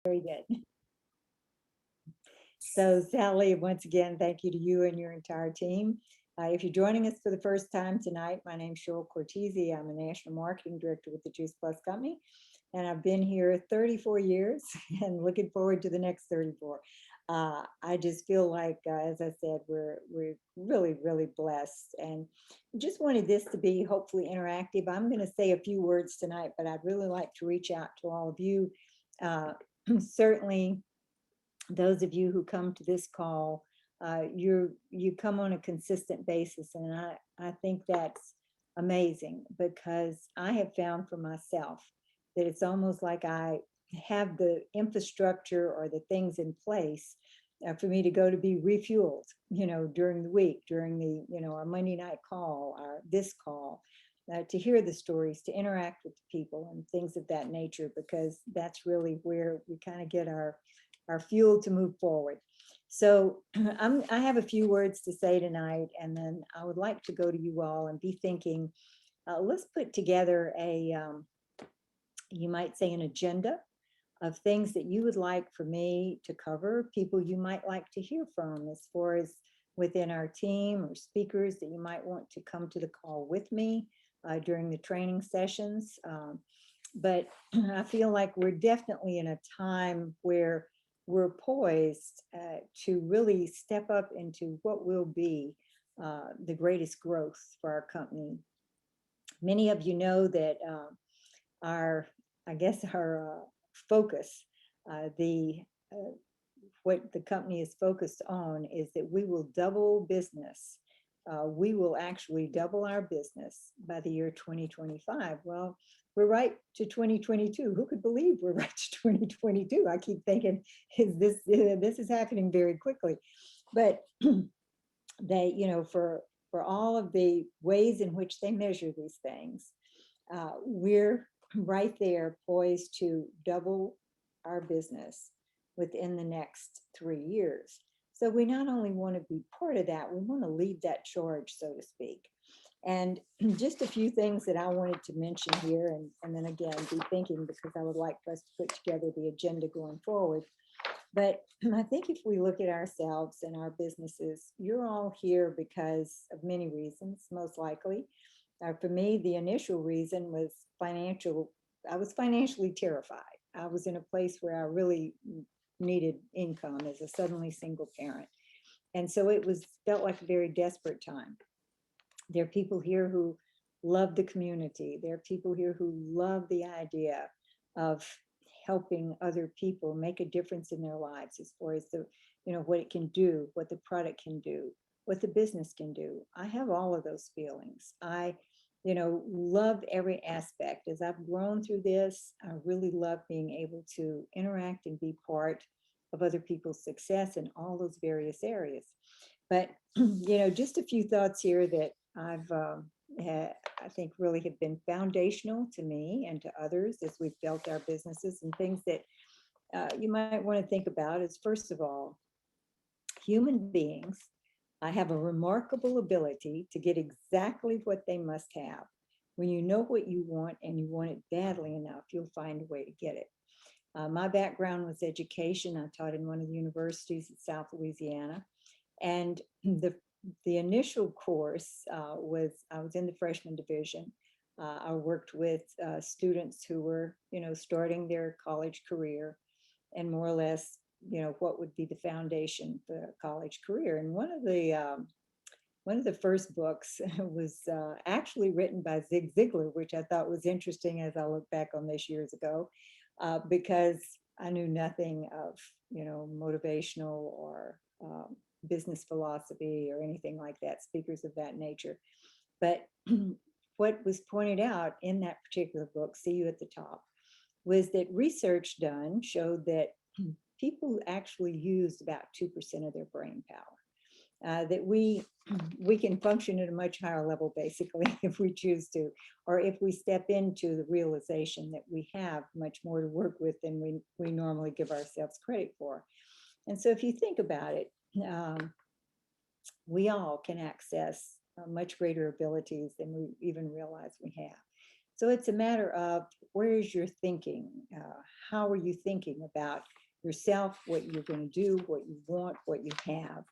Very good. So Sally, once again, thank you to you and your entire team. If you're joining us for the first time tonight, my name's Cheryl Cortese. I'm a National Marketing Director with the Juice Plus Company, and I've been here 34 years and looking forward to the next 34. I just feel like, as I said, we're really blessed, and just wanted this to be hopefully interactive. I'm going to say a few words tonight, but I'd really like to reach out to all of you. Uh, Certainly, those of you who come to this call, you come on a consistent basis, and I think that's amazing, because I have found for myself that it's almost like I have the infrastructure or the things in place for me to go to be refueled, during the week, during the, our Monday night call, our this call, to hear the stories, to interact with the people and things of that nature, because that's really where we kind of get our fuel to move forward. So I have a few words to say tonight, and then I would like to go to you all and be thinking, let's put together you might say an agenda of things that you would like for me to cover, people you might like to hear from as far as within our team, or speakers that you might want to come to the call with me during the training sessions. But I feel like we're definitely in a time where we're poised to really step up into what will be the greatest growth for our company. Many of you know that our, I guess, our focus, the what the company is focused on is that we will double business. We will actually double our business by the year 2025. Well, we're right to 2022. Who could believe we're right to 2022? I keep thinking, this is happening very quickly, but they, for all of the ways in which they measure these things, we're right there poised to double our business within the next 3 years. So we not only want to be part of that, we want to lead that charge, so to speak. And just a few things that I wanted to mention here, and then again, be thinking, because I would like for us to put together the agenda going forward. But I think if we look at ourselves and our businesses, you're all here because of many reasons, most likely. For me, the initial reason was financial. I was financially terrified. I was in a place where I really needed income as a suddenly single parent. And so it felt like a very desperate time. There are people here who love the community. There are people here who love the idea of helping other people make a difference in their lives, as far as the, what it can do, what the product can do, what the business can do. I have all of those feelings. I love every aspect. As I've grown through this, I really love being able to interact and be part of other people's success in all those various areas. But, just a few thoughts here that I've I think really have been foundational to me and to others as we've built our businesses, and things that you might want to think about is, first of all, human beings have a remarkable ability to get exactly what they must have. When you know what you want and you want it badly enough, you'll find a way to get it. My background was education. I taught in one of the universities in South Louisiana. And the initial course was, I was in the freshman division. I worked with students who were, starting their college career, and more or less, what would be the foundation for a college career. And one of the first books was actually written by Zig Ziglar, which I thought was interesting as I look back on this years ago, because I knew nothing of, motivational or business philosophy or anything like that, speakers of that nature. But what was pointed out in that particular book, See You at the Top, was that research done showed that people actually used about 2% of their brain power. That we can function at a much higher level, basically, if we choose to, or if we step into the realization that we have much more to work with than we normally give ourselves credit for. And so if you think about it, we all can access much greater abilities than we even realize we have. So it's a matter of where is your thinking? How are you thinking about yourself, what you're going to do, what you want, what you have?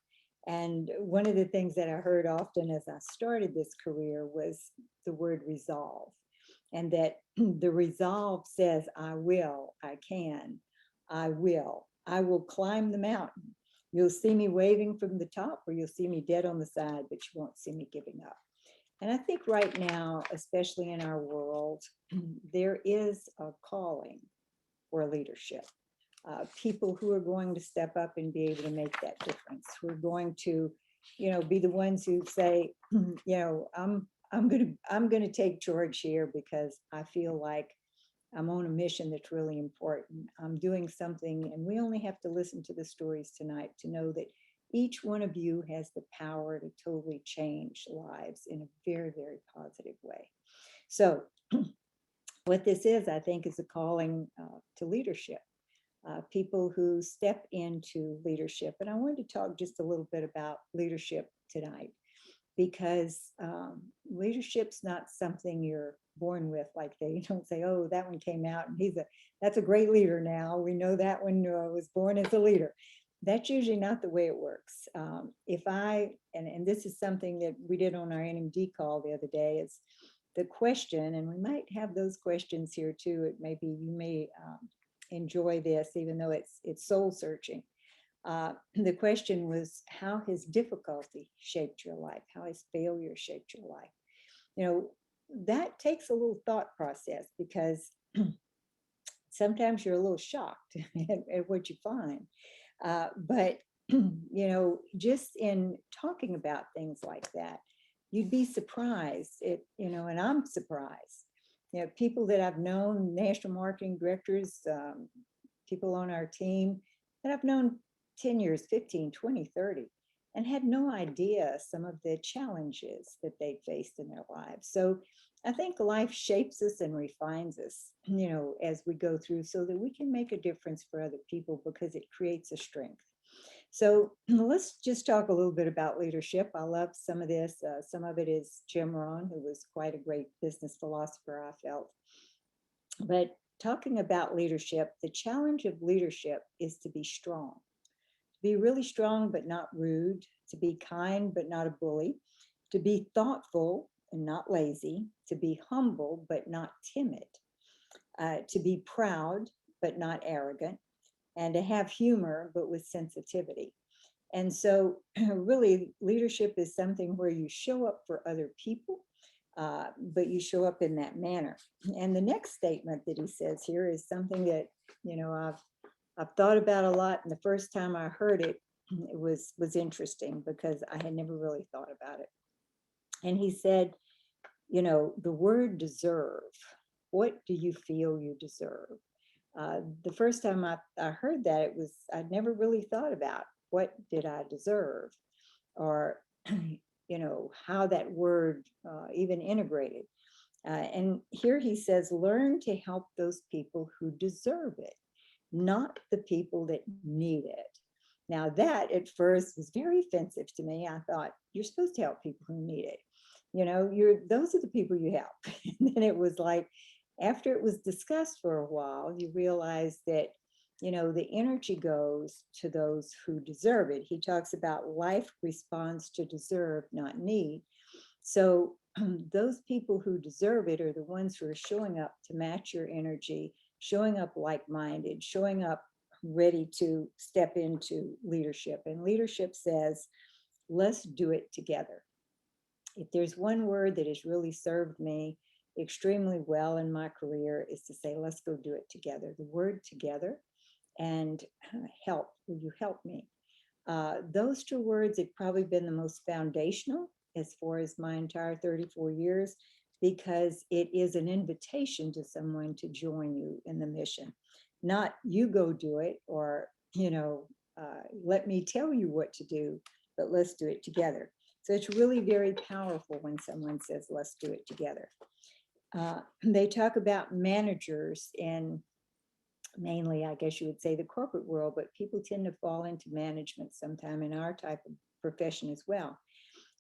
And one of the things that I heard often as I started this career was the word resolve. And that the resolve says, I will, I can, I will climb the mountain. You'll see me waving from the top, or you'll see me dead on the side, but you won't see me giving up. And I think right now, especially in our world, there is a calling for leadership. People who are going to step up and be able to make that difference, who are going to, be the ones who say, I'm gonna take charge here because I feel like I'm on a mission that's really important. I'm doing something, and we only have to listen to the stories tonight to know that each one of you has the power to totally change lives in a very, very positive way. So, what this is, I think, is a calling to leadership. People who step into leadership. And I wanted to talk just a little bit about leadership tonight, because leadership's not something you're born with. Like, they don't say, oh, that one came out and that's a great leader now. We know that one was born as a leader. That's usually not the way it works. And this is something that we did on our NMD call the other day, is the question, and we might have those questions here too. You may enjoy this, even though it's soul searching. The question was, how has difficulty shaped your life? How has failure shaped your life? That takes a little thought process, because sometimes you're a little shocked at what you find. But, just in talking about things like that, you'd be surprised, and I'm surprised. People that I've known, national marketing directors, people on our team that I've known 10 years, 15, 20, 30, and had no idea some of the challenges that they faced in their lives. So I think life shapes us and refines us, as we go through, so that we can make a difference for other people, because it creates a strength. So let's just talk a little bit about leadership. I love some of this. Some of it is Jim Rohn, who was quite a great business philosopher, I felt. But talking about leadership, the challenge of leadership is to be strong, to be really strong, but not rude, to be kind, but not a bully, to be thoughtful and not lazy, to be humble, but not timid, to be proud, but not arrogant, and to have humor, but with sensitivity. And so really, leadership is something where you show up for other people, but you show up in that manner. And the next statement that he says here is something that, I've thought about a lot. And the first time I heard it, it was interesting, because I had never really thought about it. And he said, the word deserve, what do you feel you deserve? The first time I heard that, I'd never really thought about, what did I deserve? Or, how that word even integrated. And here he says, learn to help those people who deserve it, not the people that need it. Now, that at first was very offensive to me. I thought, you're supposed to help people who need it. Those are the people you help. And then it was like, after it was discussed for a while, you realize that, the energy goes to those who deserve it. He talks about life responds to deserve, not need. So those people who deserve it are the ones who are showing up to match your energy, showing up like-minded, showing up ready to step into leadership. And leadership says, let's do it together. If there's one word that has really served me extremely well in my career, is to say, let's go do it together. The word together and help. Will you help me? Those two words have probably been the most foundational as far as my entire 34 years, because it is an invitation to someone to join you in the mission. Not you go do it, or, let me tell you what to do, but let's do it together. So it's really very powerful when someone says, let's do it together. They talk about managers, and mainly, I guess you would say, the corporate world, but people tend to fall into management sometime in our type of profession as well.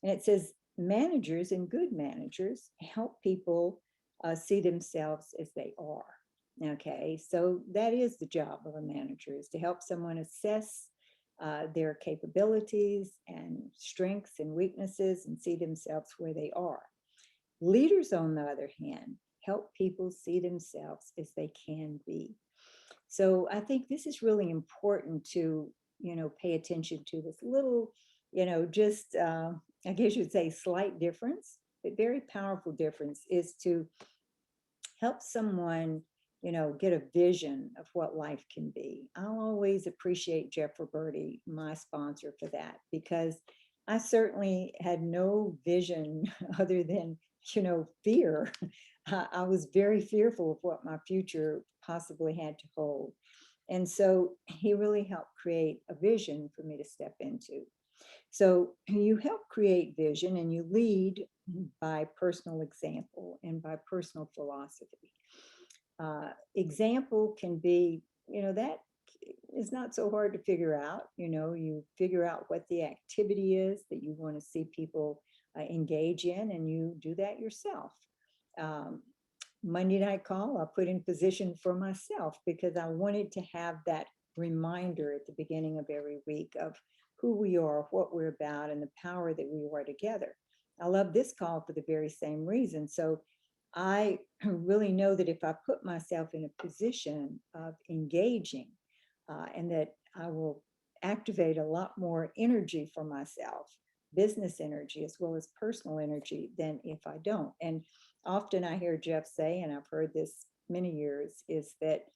And it says, managers and good managers help people see themselves as they are. Okay, so that is the job of a manager, is to help someone assess their capabilities and strengths and weaknesses and see themselves where they are. Leaders, on the other hand, help people see themselves as they can be. So I think this is really important to, pay attention to this little, just, I guess you'd say slight difference, but very powerful difference, is to help someone, get a vision of what life can be. I'll always appreciate Jeff Roberti, my sponsor, for that, because I certainly had no vision other than, fear. I was very fearful of what my future possibly had to hold. And so he really helped create a vision for me to step into. So you help create vision and you lead by personal example and by personal philosophy. Example can be, that is not so hard to figure out. You figure out what the activity is that you want to see people engage in, and you do that yourself. Um, Monday night call, I put in position for myself because I wanted to have that reminder at the beginning of every week of who we are, what we're about, and the power that we are together. I love this call for the very same reason. So I really know that if I put myself in a position of engaging, and that I will activate a lot more energy for myself, business energy as well as personal energy, than if I don't. And often I hear Jeff say, and I've heard this many years, is that,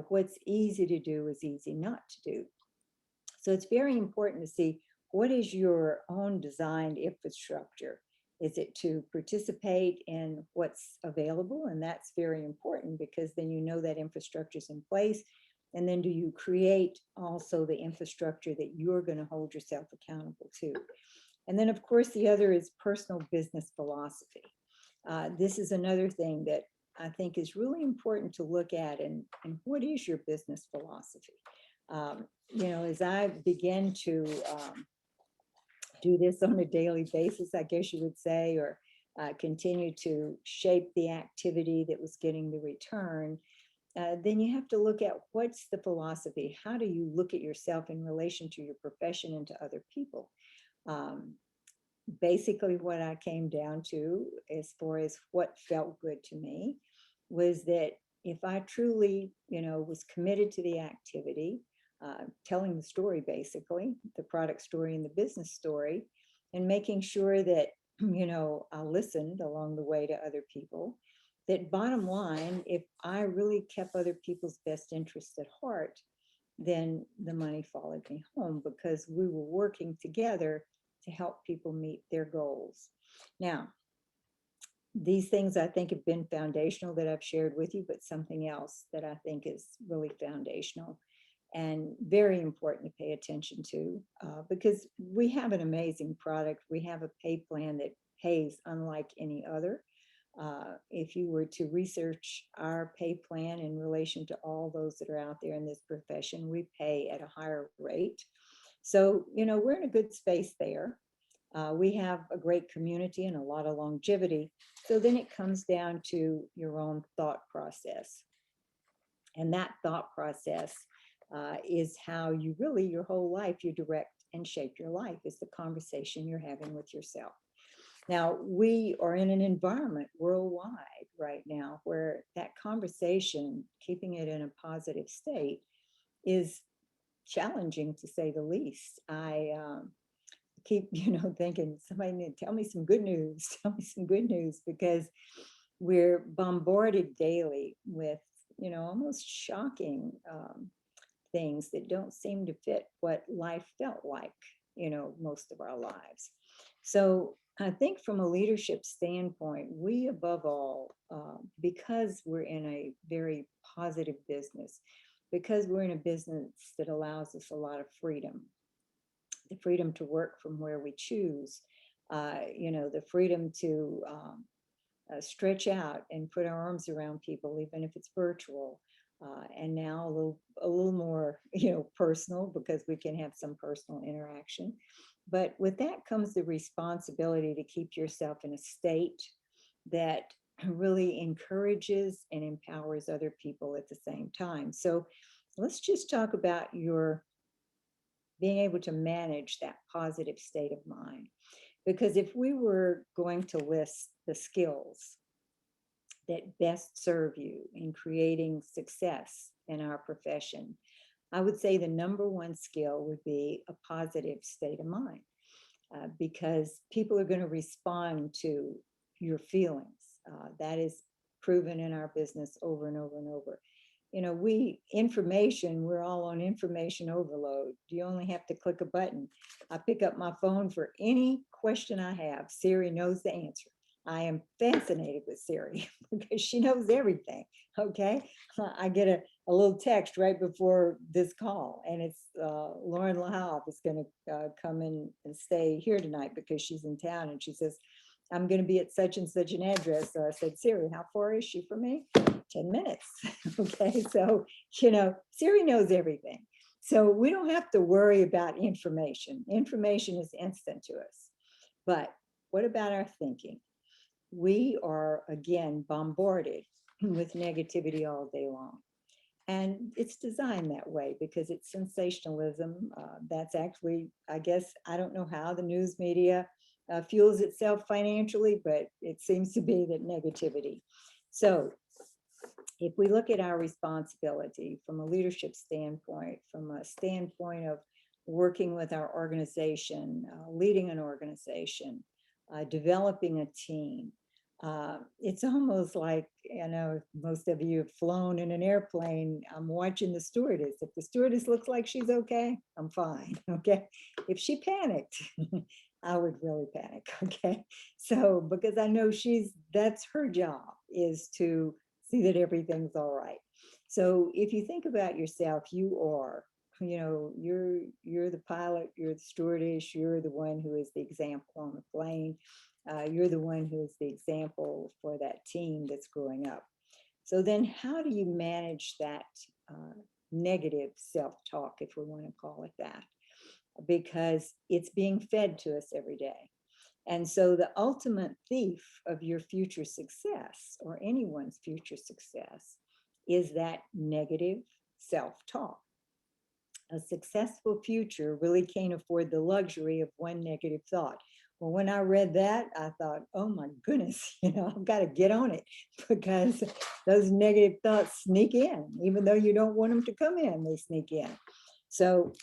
what's easy to do is easy not to do. So it's very important to see, what is your own designed infrastructure? Is it to participate in what's available? And that's very important, because then that infrastructure is in place. And then do you create also the infrastructure that you're going to hold yourself accountable to? And then, of course, the other is personal business philosophy. This is another thing that I think is really important to look at. And what is your business philosophy? As I begin to do this on a daily basis, I guess you would say, or continue to shape the activity that was getting the return, then you have to look at, what's the philosophy? How do you look at yourself in relation to your profession and to other people? Basically, what I came down to, as far as what felt good to me, was that if I truly, was committed to the activity, telling the story, basically, the product story and the business story, and making sure that, I listened along the way to other people, that bottom line, if I really kept other people's best interests at heart, then the money followed me home, because we were working together to help people meet their goals. Now, these things I think have been foundational that I've shared with you, but something else that I think is really foundational and very important to pay attention to, because we have an amazing product. We have a pay plan that pays unlike any other. If you were to research our pay plan in relation to all those that are out there in this profession, we pay at a higher rate. So, we're in a good space there. We have a great community and a lot of longevity. So then it comes down to your own thought process. And that thought process is how you really, your whole life, you direct and shape your life, is the conversation you're having with yourself. Now, we are in an environment worldwide right now where that conversation, keeping it in a positive state, is challenging, to say the least. I keep, thinking, somebody need to tell me some good news, tell me some good news, because we're bombarded daily with, almost shocking things that don't seem to fit what life felt like, most of our lives. So I think from a leadership standpoint, we above all, because we're in a very positive business, because we're in a business that allows us a lot of freedom, the freedom to work from where we choose, the freedom to stretch out and put our arms around people, even if it's virtual. And now a little more, personal, because we can have some personal interaction. But with that comes the responsibility to keep yourself in a state that really encourages and empowers other people at the same time. So let's just talk about your being able to manage that positive state of mind. Because if we were going to list the skills that best serve you in creating success in our profession, I would say the number one skill would be a positive state of mind, because people are going to respond to your feelings. That is proven in our business over and over and over. You know, we're all on information overload. You only have to click a button. I pick up my phone for any question I have. Siri knows the answer. I am fascinated with Siri because she knows everything. Okay. I get a little text right before this call, and it's Lauren LaHoff is going to come in and stay here tonight because she's in town. And she says, I'm going to be at such and such an address. So I said, Siri, how far is she from me? 10 minutes. Okay. So, Siri knows everything. So we don't have to worry about information. Information is instant to us. But what about our thinking? We are, again, bombarded with negativity all day long. And it's designed that way because it's sensationalism. That's actually, I guess, I don't know how the news media fuels itself financially, but it seems to be that negativity. So if we look at our responsibility from a leadership standpoint, from a standpoint of working with our organization, leading an organization, developing a team, it's almost like, most of you have flown in an airplane. I'm watching the stewardess. If the stewardess looks like she's okay, I'm fine. Okay. If she panicked, I would really panic. Okay. So, because I know that's her job, is to see that everything's all right. So if you think about yourself, you're the pilot, you're the stewardess, you're the one who is the example on the plane. You're the one who is the example for that team that's growing up. So then how do you manage that negative self-talk, if we want to call it that? Because it's being fed to us every day. And so the ultimate thief of your future success, or anyone's future success, is that negative self-talk. A successful future really can't afford the luxury of one negative thought. Well, when I read that, I thought, oh my goodness, I've got to get on it, because those negative thoughts sneak in. Even though you don't want them to come in, they sneak in. So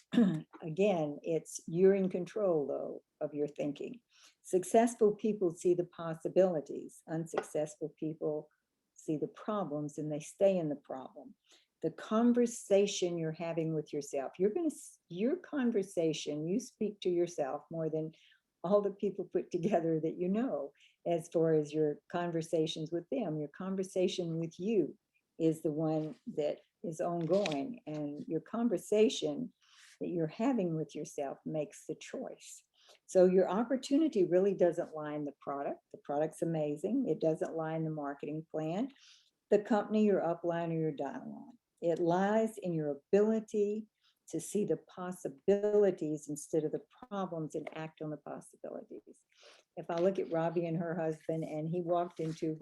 again, you're in control, though, of your thinking. Successful people see the possibilities. Unsuccessful people see the problems, and they stay in the problem. The conversation you're having with yourself, your conversation, you speak to yourself more than all the people put together that as far as your conversations with them. Your conversation with you is the one that is ongoing, and your conversation that you're having with yourself makes the choice. So your opportunity really doesn't lie in the product. The product's amazing. It doesn't lie in the marketing plan, the company, your upline, or your downline. It lies in your ability to see the possibilities instead of the problems and act on the possibilities. If I look at Robbie and her husband, and he walked into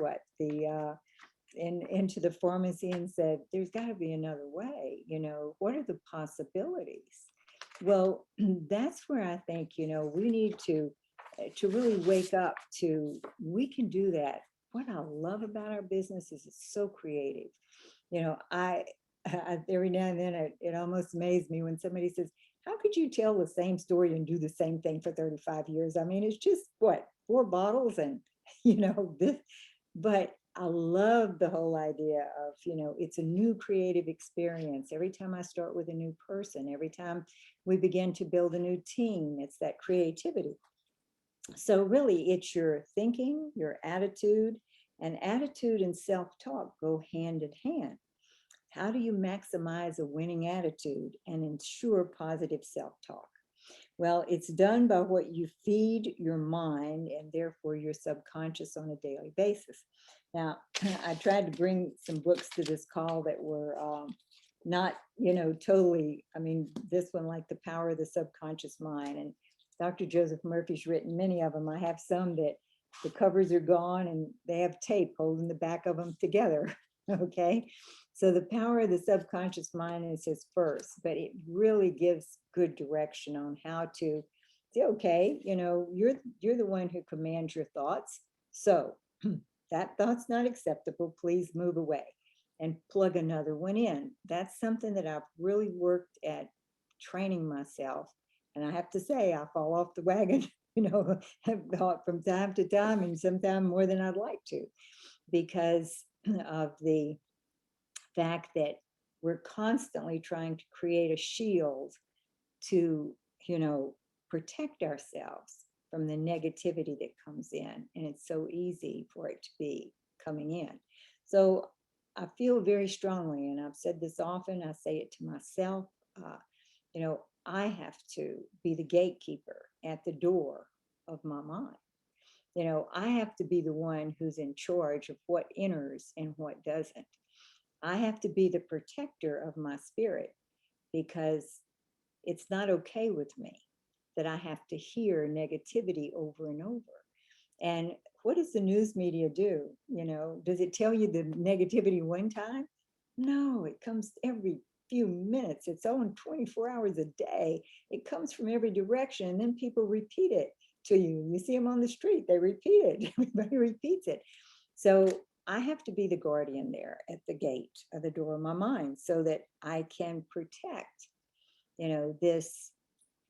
into the pharmacy and said, there's got to be another way, what are the possibilities? Well, that's where I think, we need to really wake up to, we can do that. What I love about our business is it's so creative. I every now and then it almost amazes me when somebody says, how could you tell the same story and do the same thing for 35 years? I mean, it's just 4 bottles and, this, but I love the whole idea of, it's a new creative experience. Every time I start with a new person, every time we begin to build a new team, it's that creativity. So really, it's your thinking, your attitude, and attitude and self-talk go hand in hand. How do you maximize a winning attitude and ensure positive self-talk? Well, it's done by what you feed your mind and therefore your subconscious on a daily basis. Now, I tried to bring some books to this call that were not, totally, this one, like The Power of the Subconscious Mind, and Dr. Joseph Murphy's written many of them. I have some that the covers are gone and they have tape holding the back of them together. Okay. So the power of the subconscious mind is his first, but it really gives good direction on how to say, okay, you're the one who commands your thoughts. So that thought's not acceptable. Please move away and plug another one in. That's something that I've really worked at training myself. And I have to say, I fall off the wagon, from time to time, and sometimes more than I'd like to, because of the fact that we're constantly trying to create a shield to, protect ourselves from the negativity that comes in. And it's so easy for it to be coming in. So I feel very strongly, and I've said this often, I say it to myself, I have to be the gatekeeper at the door of my mind. I have to be the one who's in charge of what enters and what doesn't. I have to be the protector of my spirit, because it's not okay with me that I have to hear negativity over and over. And what does the news media do? Does it tell you the negativity one time? No, it comes every few minutes. It's on 24 hours a day. It comes from every direction. And then people repeat it to you. You see them on the street, they repeat it. Everybody repeats it. So I have to be the guardian there at the gate of the door of my mind, so that I can protect, this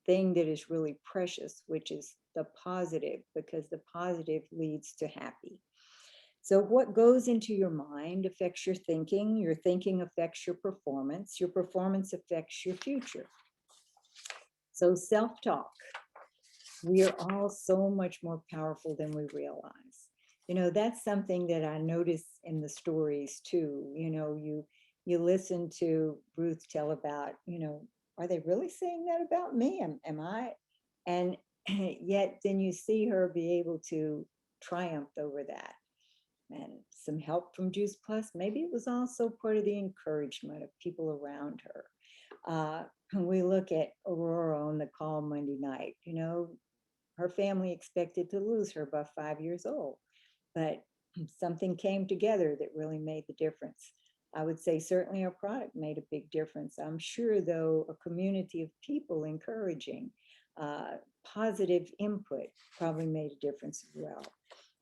thing that is really precious, which is the positive, because the positive leads to happy. So what goes into your mind affects your thinking affects your performance affects your future. So self-talk, we are all so much more powerful than we realize. That's something that I notice in the stories too. You listen to Ruth tell about, are they really saying that about me? Am I? And yet then you see her be able to triumph over that. And some help from Juice Plus. Maybe it was also part of the encouragement of people around her. We look at Aurora on the call Monday night. Her family expected to lose her by 5 years old, but something came together that really made the difference. I would say certainly our product made a big difference. I'm sure, though, a community of people encouraging positive input probably made a difference as well.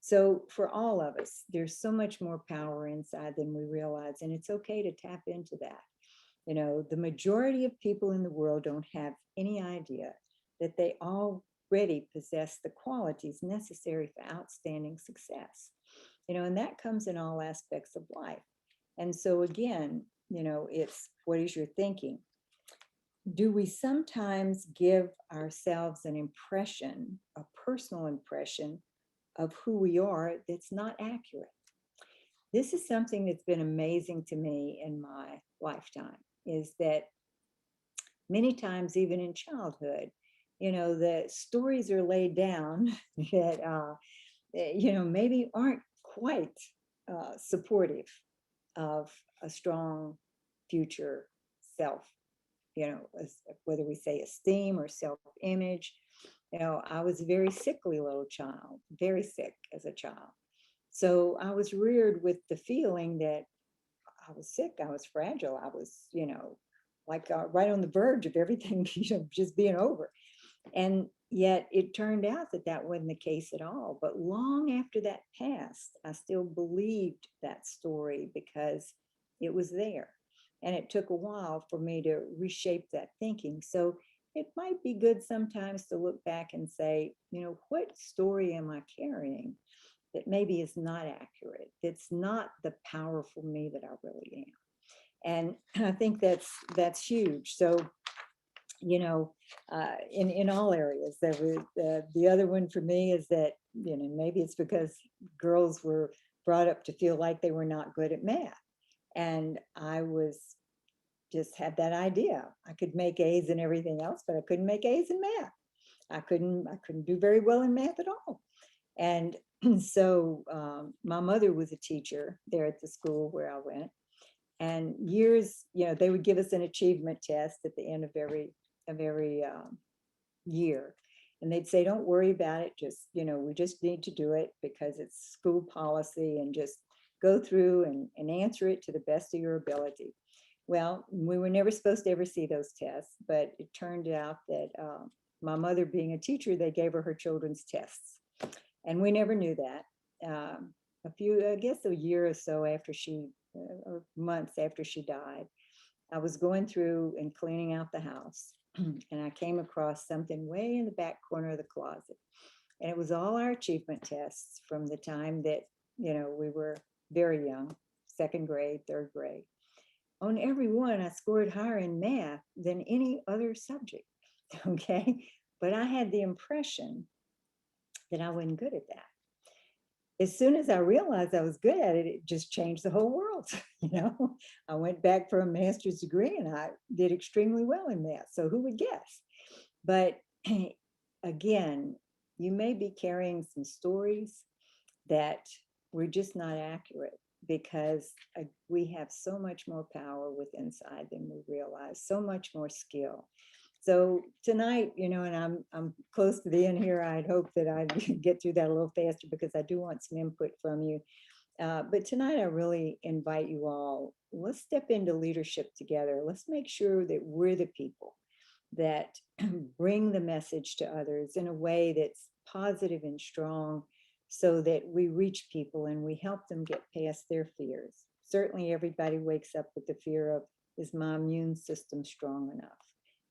So for all of us, there's so much more power inside than we realize, and it's okay to tap into that. The majority of people in the world don't have any idea that they already possess the qualities necessary for outstanding success. And that comes in all aspects of life. And so again, it's, what is your thinking? Do we sometimes give ourselves an impression, a personal impression of who we are that's not accurate? This is something that's been amazing to me in my lifetime, is that many times, even in childhood, the stories are laid down that, maybe aren't quite supportive of a strong future self, whether we say esteem or self-image. I was a very sickly little child, very sick as a child. So I was reared with the feeling that I was sick, I was fragile, I was, like right on the verge of everything, just being over. And yet it turned out that that wasn't the case at all. But long after that passed, I still believed that story because it was there. And it took a while for me to reshape that thinking. So it might be good sometimes to look back and say, what story am I carrying that maybe is not accurate? That's not the powerful me that I really am. And I think that's huge. So, in all areas, there was the other one for me is that, maybe it's because girls were brought up to feel like they were not good at math. And I was just had that idea. I could make A's in everything else, but I couldn't make A's in math. I couldn't do very well in math at all. And so my mother was a teacher there at the school where I went. And years, they would give us an achievement test at the end of every year. And they'd say, don't worry about it. Just, we just need to do it because it's school policy, and just go through and answer it to the best of your ability. Well, we were never supposed to ever see those tests, but it turned out that my mother being a teacher, they gave her children's tests. And we never knew that. I guess a year or so after or months after she died, I was going through and cleaning out the house, and I came across something way in the back corner of the closet. And it was all our achievement tests from the time that, we were very young, second grade, third grade. On every one, I scored higher in math than any other subject. Okay. But I had the impression that I wasn't good at that. As soon as I realized I was good at it, it just changed the whole world. I went back for a master's degree and I did extremely well in math. So who would guess? But again, you may be carrying some stories that were just not accurate, because we have so much more power within inside than we realize, so much more skill. So tonight, and I'm close to the end here. I'd hope that I'd get through that a little faster, because I do want some input from you. But tonight, I really invite you all, let's step into leadership together. Let's make sure that we're the people that bring the message to others in a way that's positive and strong, so that we reach people and we help them get past their fears. Certainly everybody wakes up with the fear of, is my immune system strong enough?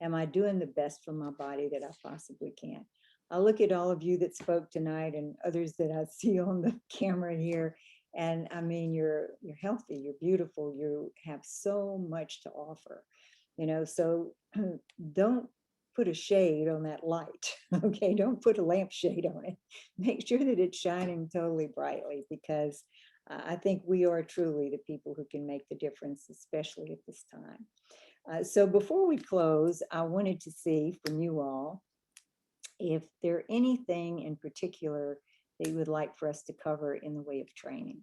Am I doing the best for my body that I possibly can? I look at all of you that spoke tonight and others that I see on the camera here, and I mean, you're healthy, you're beautiful, you have so much to offer, so don't put a shade on that light. Okay, don't put a lampshade on it. Make sure that it's shining totally brightly, because I think we are truly the people who can make the difference, especially at this time. So before we close, I wanted to see from you all if there anything in particular that you would like for us to cover in the way of training.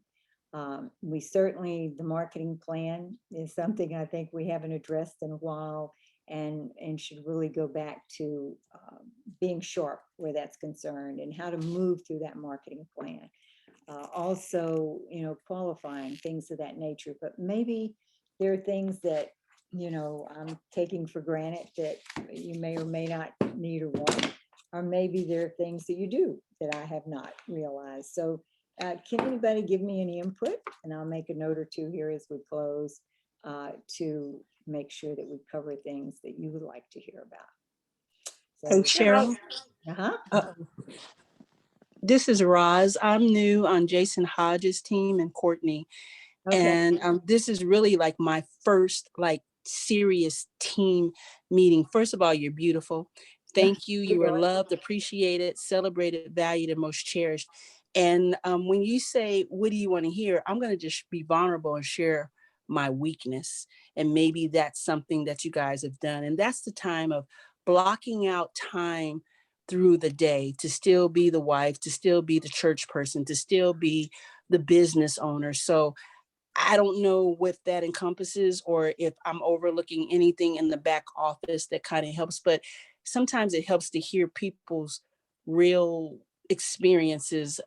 We certainly, the marketing plan is something I think we haven't addressed in a while, and should really go back to being sharp where that's concerned, and how to move through that marketing plan. Also, qualifying, things of that nature. But maybe there are things that, I'm taking for granted that you may or may not need or want, or maybe there are things that you do that I have not realized. So can anybody give me any input? And I'll make a note or two here as we close to make sure that we cover things that you would like to hear about. So, Hey, Cheryl. This is Roz. I'm new on Jason Hodges' team and Courtney. Okay. And this is really like my first serious team meeting. First of all, you're beautiful. Thank you. You are loved, appreciated, celebrated, valued, and most cherished. And when you say, what do you want to hear? I'm going to just be vulnerable and share my weakness. And maybe that's something that you guys have done. And that's the time of blocking out time through the day to still be the wife, to still be the church person, to still be the business owner. So I don't know what that encompasses, or if I'm overlooking anything in the back office that kind of helps, but sometimes it helps to hear people's real experiences,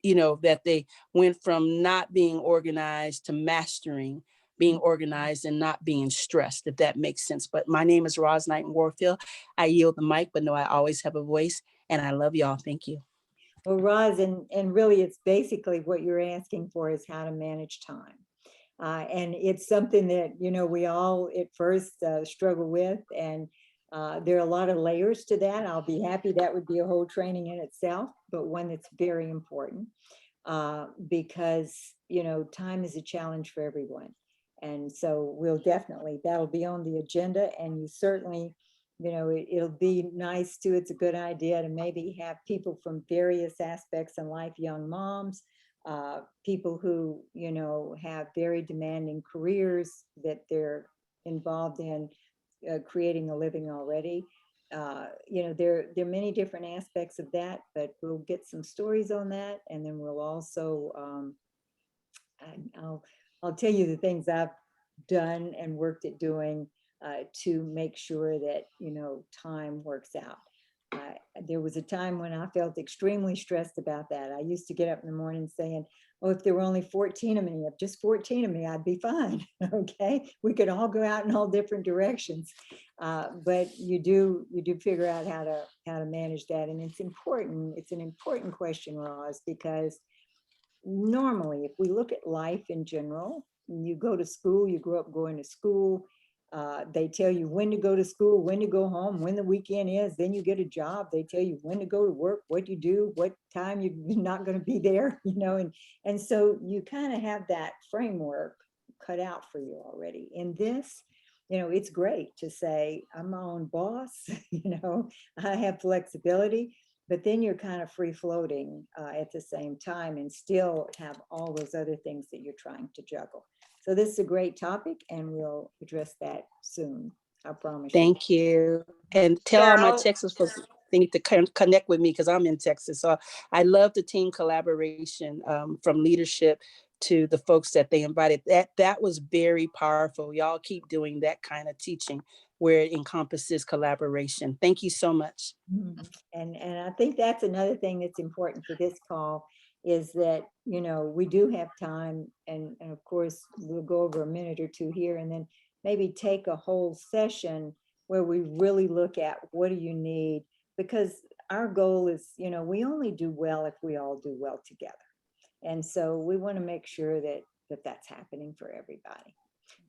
that they went from not being organized to mastering being organized and not being stressed, if that makes sense. But my name is Roz Knight in Warfield. I yield the mic, but no, I always have a voice, and I love y'all. Thank you. Well, Roz, and really it's basically what you're asking for is how to manage time. And it's something that, we all at first struggle with. And there are a lot of layers to that. I'll be happy. That would be a whole training in itself, but one that's very important because, time is a challenge for everyone. And so that'll be on the agenda. And you certainly, it'll be nice too. It's a good idea to maybe have people from various aspects in life, young moms, people who, have very demanding careers that they're involved in creating a living already. There are many different aspects of that, but we'll get some stories on that. And then we'll also, I'll tell you the things I've done and worked at doing to make sure that, time works out. there was a time when I felt extremely stressed about that. I used to get up in the morning saying, oh, if there were only 14 of me, if just 14 of me, I'd be fine. Okay, we could all go out in all different directions, but you do figure out how to manage that, and it's important. It's an important question, Roz, because normally, if we look at life in general, you go to school, you grow up going to school. They tell you when to go to school, when to go home, when the weekend is. Then you get a job. They tell you when to go to work, what you do, what time you're not going to be there, and so you kind of have that framework cut out for you already. In this, it's great to say, I'm my own boss, I have flexibility, but then you're kind of free floating at the same time and still have all those other things that you're trying to juggle. So this is a great topic, and we'll address that soon. I promise you. Thank you. And tell all my Texas folks they need to connect with me because I'm in Texas. So I love the team collaboration from leadership to the folks that they invited. That was very powerful. Y'all keep doing that kind of teaching where it encompasses collaboration. Thank you so much. And I think that's another thing that's important for this call is that, we do have time, and of course, we'll go over a minute or two here, and then maybe take a whole session where we really look at what do you need, because our goal is, we only do well if we all do well together. And so we want to make sure that that's happening for everybody.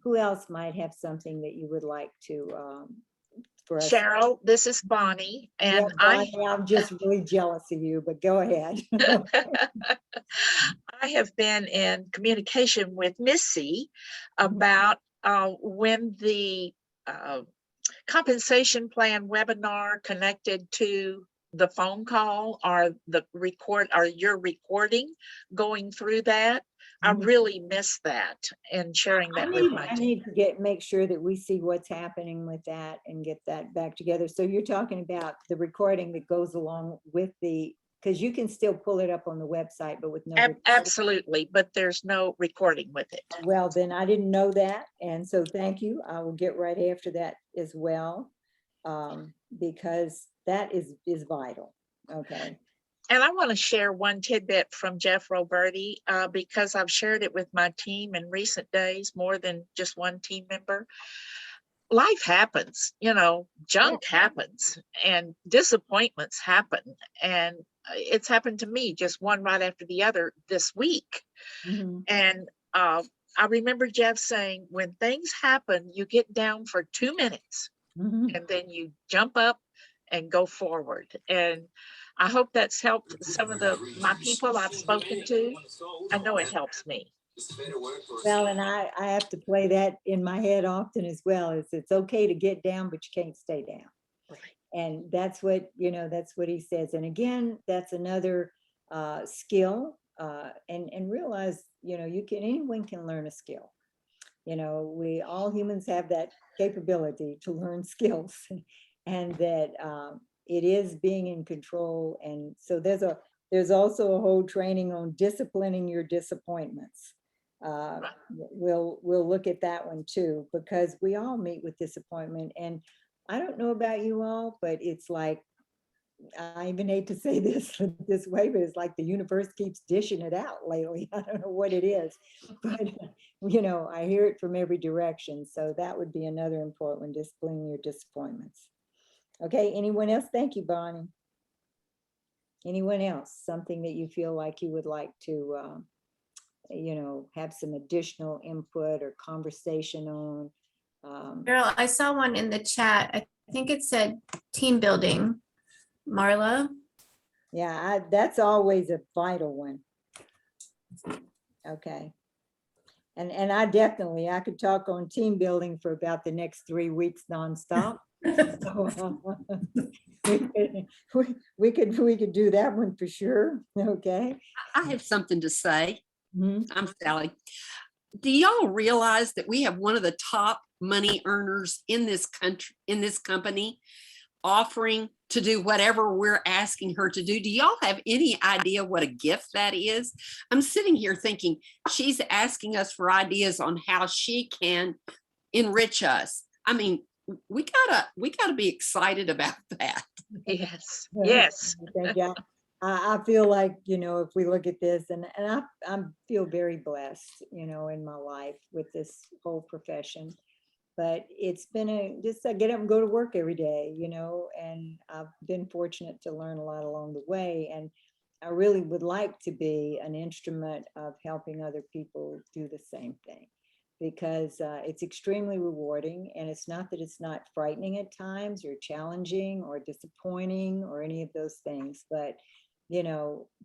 Who else might have something that you would like to for us? Cheryl, this is Bonnie, and yeah, Bonnie, I'm just really jealous of you, but go ahead. I have been in communication with Missy about when the compensation plan webinar connected to the phone call or the record or your recording going through that. I really miss that and sharing that with my team. I need to make sure that we see what's happening with that and get that back together. So you're talking about the recording that goes along with because you can still pull it up on the website, but with no absolutely, but there's no recording with it. Well, then I didn't know that, and so thank you. I will get right after that as well, because that is vital. Okay. And I want to share one tidbit from Jeff Roberti because I've shared it with my team in recent days, more than just one team member. Life happens, junk happens and disappointments happen. And it's happened to me, just one right after the other this week. And I remember Jeff saying, when things happen, you get down for 2 minutes and then you jump up and go forward. And I hope that's helped some of my people I've spoken to. I know it helps me. Well, and I have to play that in my head often as well. It's okay to get down, but you can't stay down. Right. And that's what, that's what he says. And again, that's another skill, and realize, anyone can learn a skill. We all humans have that capability to learn skills, and that it is being in control. And so there's also a whole training on disciplining your disappointments. We'll look at that one too, because we all meet with disappointment. And I don't know about you all, but it's like, I even hate to say this way, but it's like the universe keeps dishing it out lately. I don't know what it is, but I hear it from every direction. So that would be another important one, disciplining your disappointments. Okay, anyone else? Thank you, Bonnie. Anyone else? Something that you feel like you would like to, have some additional input or conversation on? Cheryl, I saw one in the chat. I think it said team building. Marla? Yeah, that's always a vital one. Okay. And I could talk on team building for about the next 3 weeks nonstop. So, we could do that one for sure. Okay. I have something to say. I'm Sally. Do y'all realize that we have one of the top money earners in this country, in this company, offering to do whatever we're asking her to do? Do y'all have any idea what a gift that is? I'm sitting here thinking she's asking us for ideas on how she can enrich us. I mean, we gotta be excited about that. Yes, yes. Thank you. I feel like, if we look at this, and I feel very blessed, in my life with this whole profession. But it's been I get up and go to work every day, and I've been fortunate to learn a lot along the way. And I really would like to be an instrument of helping other people do the same thing, because it's extremely rewarding. And it's not that it's not frightening at times or challenging or disappointing or any of those things, but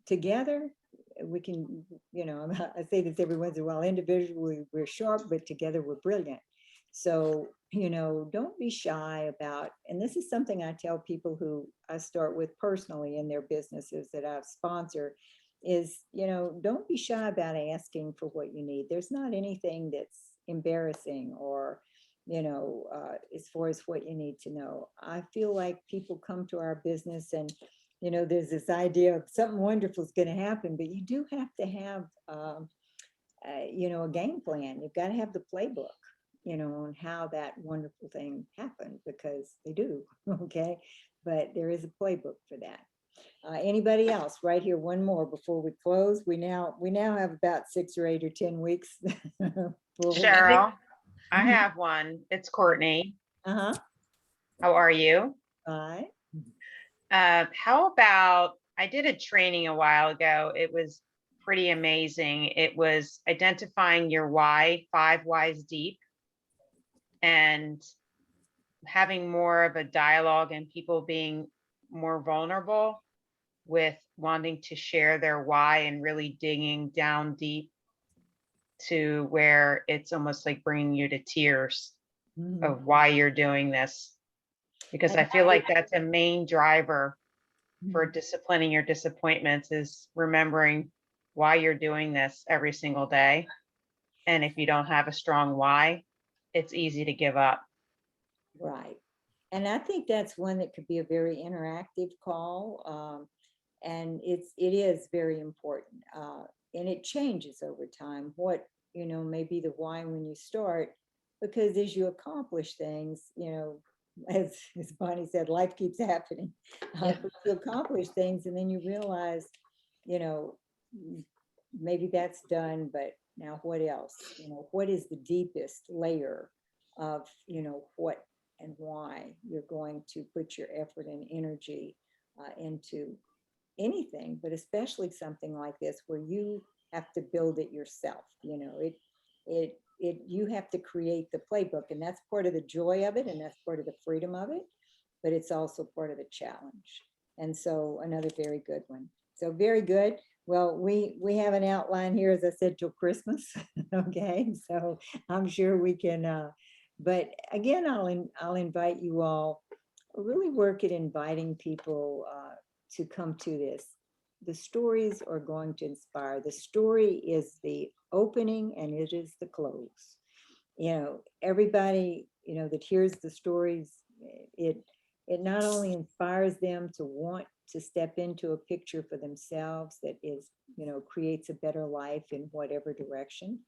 together we can, I say this every once in a while, individually we're sharp, but together we're brilliant. So, don't be shy about, and this is something I tell people who I start with personally in their businesses that I sponsor, is, don't be shy about asking for what you need. There's not anything that's embarrassing or, as far as what you need to know. I feel like people come to our business and, there's this idea of something wonderful is going to happen, but you do have to have, a game plan. You've got to have the playbook, on how that wonderful thing happened, because they do, okay? But there is a playbook for that. Anybody else? Right here, one more before we close. We now have about 6 or 8 or 10 weeks. Cheryl, I have one. It's Courtney. Uh-huh. How are you? Bye. How about, I did a training a while ago. It was pretty amazing. It was identifying your why, 5 whys deep, and having more of a dialogue and people being more vulnerable with wanting to share their why and really digging down deep to where it's almost like bringing you to tears of why you're doing this. Because I feel like that's a main driver for disciplining your disappointments, is remembering why you're doing this every single day. And if you don't have a strong why, it's easy to give up. Right. And I think that's one that could be a very interactive call. And it is very important. And it changes over time. What, may be the why when you start, because as you accomplish things, as Bonnie said, life keeps happening. You accomplish things and then you realize, maybe that's done, but now what else? What is the deepest layer of, what and why you're going to put your effort and energy into anything, but especially something like this where you have to build it yourself. You have to create the playbook, and that's part of the joy of it, and that's part of the freedom of it, but it's also part of the challenge. And so another very good one. So very good. Well, we have an outline here, as I said, till Christmas. Okay, so I'm sure we can. But again, I'll invite you all. Really work at inviting people to come to this. The stories are going to inspire. The story is the opening and it is the close. Everybody, that hears the stories, it not only inspires them to want to step into a picture for themselves that is, creates a better life in whatever direction,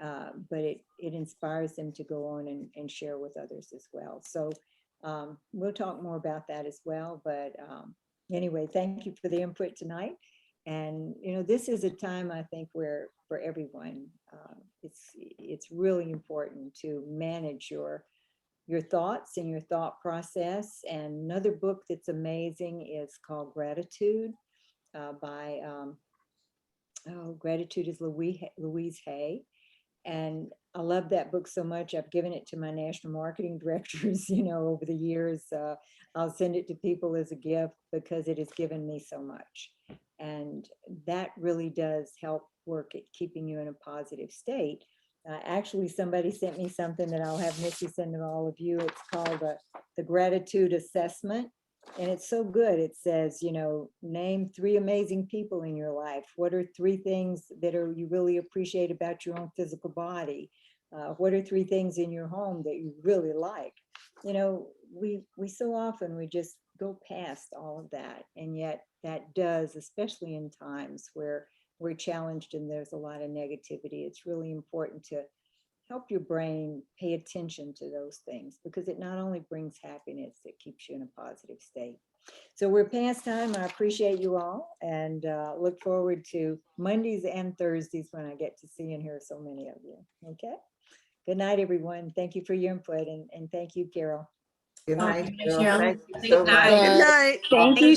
but it inspires them to go on and share with others as well. So we'll talk more about that as well. But anyway, thank you for the input tonight. And, this is a time, I think, where for everyone, it's really important to manage your thoughts and your thought process. And another book that's amazing is called Gratitude by, Gratitude is Louise Hay. And I love that book so much. I've given it to my national marketing directors, over the years. I'll send it to people as a gift because it has given me so much. And that really does help work at keeping you in a positive state. Actually, somebody sent me something that I'll have Missy send to all of you. It's called the Gratitude Assessment. And it's so good. It says, name 3 amazing people in your life. What are 3 things that you really appreciate about your own physical body? What are 3 things in your home that you really like? We so often, we just go past all of that. And yet that does, especially in times where we're challenged and there's a lot of negativity, it's really important to help your brain pay attention to those things, because it not only brings happiness, it keeps you in a positive state. So we're past time. I appreciate you all, and look forward to Mondays and Thursdays when I get to see and hear so many of you. Okay. Good night, everyone. Thank you for your input, and thank you, Carol. Good night, Okay, Cheryl. Cheryl. Thank you Good so night. much. Good night. Thank you